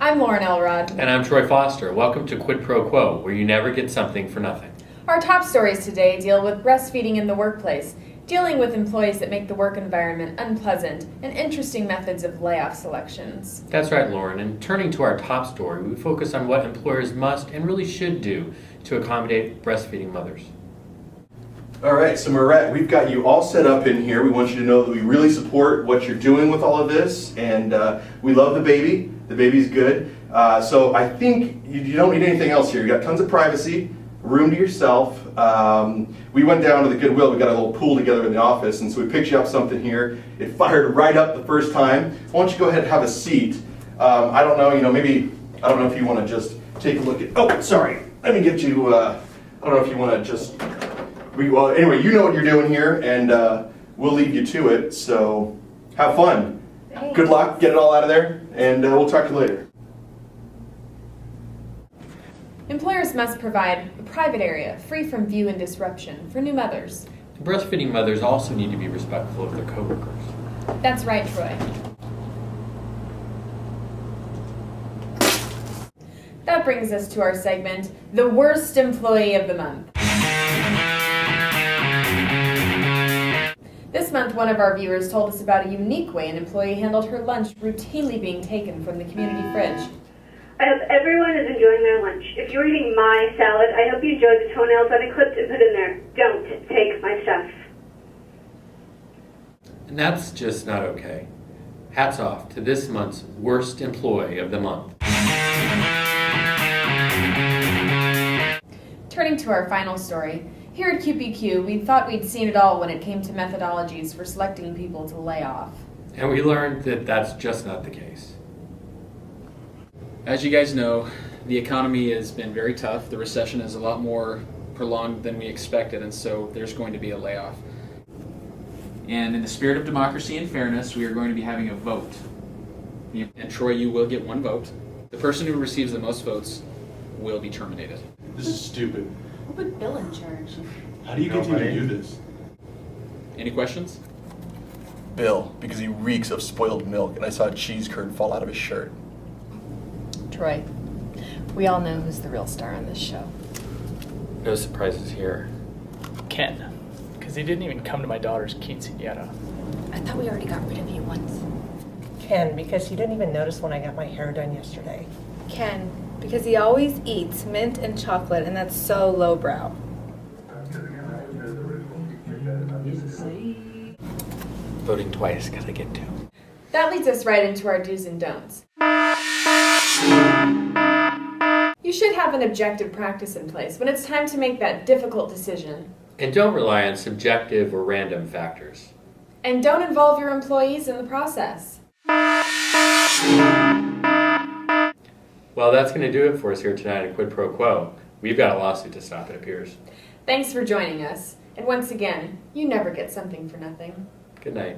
I'm Lauren Elrod. And I'm Troy Foster. Welcome to Quid Pro Quo, where you never get something for nothing. Our top stories today deal with breastfeeding in the workplace, dealing with employees that make the work environment unpleasant, and interesting methods of layoff selections. That's right, Lauren. And turning to our top story, we focus on what employers must and really should do to accommodate breastfeeding mothers. All right, so Marette, we've got you all set up in here. We want you to know that we really support what you're doing with all of this, and we love the baby. The baby's good. So I think you don't need anything else here. You got tons of privacy, room to yourself. We went down to the Goodwill. We got a little pool together in the office, and so we picked you up something here. It fired right up the first time. Why don't you go ahead and have a seat? I don't know, maybe, I don't know if you want to just take a look at, oh, sorry. Let me get you, I don't know if you want to just, well, anyway, you know what you're doing here, and we'll leave you to it, so have fun. Thanks. Good luck, get it all out of there, and we'll talk to you later. Employers must provide a private area free from view and disruption for new mothers. Breastfeeding mothers also need to be respectful of their coworkers. That's right, Troy. That brings us to our segment, The Worst Employee of the Month. This month, one of our viewers told us about a unique way an employee handled her lunch routinely being taken from the community fridge. I hope everyone is enjoying their lunch. If you're eating my salad, I hope you enjoyed the toenails that I clipped and put in there. Don't take my stuff. And that's just not okay. Hats off to this month's Worst Employee of the Month. Turning to our final story, here at Qpq, we thought we'd seen it all when it came to methodologies for selecting people to lay off. And we learned that that's just not the case. As you guys know, the economy has been very tough. The recession is a lot more prolonged than we expected, and so there's going to be a layoff. And in the spirit of democracy and fairness, we are going to be having a vote. And Troy, you will get one vote. The person who receives the most votes will be terminated. This is stupid. We'll put Bill in charge. How do you continue to do this? Any questions? Bill, because he reeks of spoiled milk, and I saw a cheese curd fall out of his shirt. Troy, we all know who's the real star on this show. No surprises here. Ken, because he didn't even come to my daughter's quinceañera. I thought we already got rid of you once. Ken, because he didn't even notice when I got my hair done yesterday. Ken, because he always eats mint and chocolate, and that's so lowbrow. Voting twice because I get to. That leads us right into our do's and don'ts. You should have an objective practice in place when it's time to make that difficult decision. And don't rely on subjective or random factors. And don't involve your employees in the process. Well, that's going to do it for us here tonight at Quid Pro Quo. We've got a lawsuit to stop, it appears. Thanks for joining us. And once again, you never get something for nothing. Good night.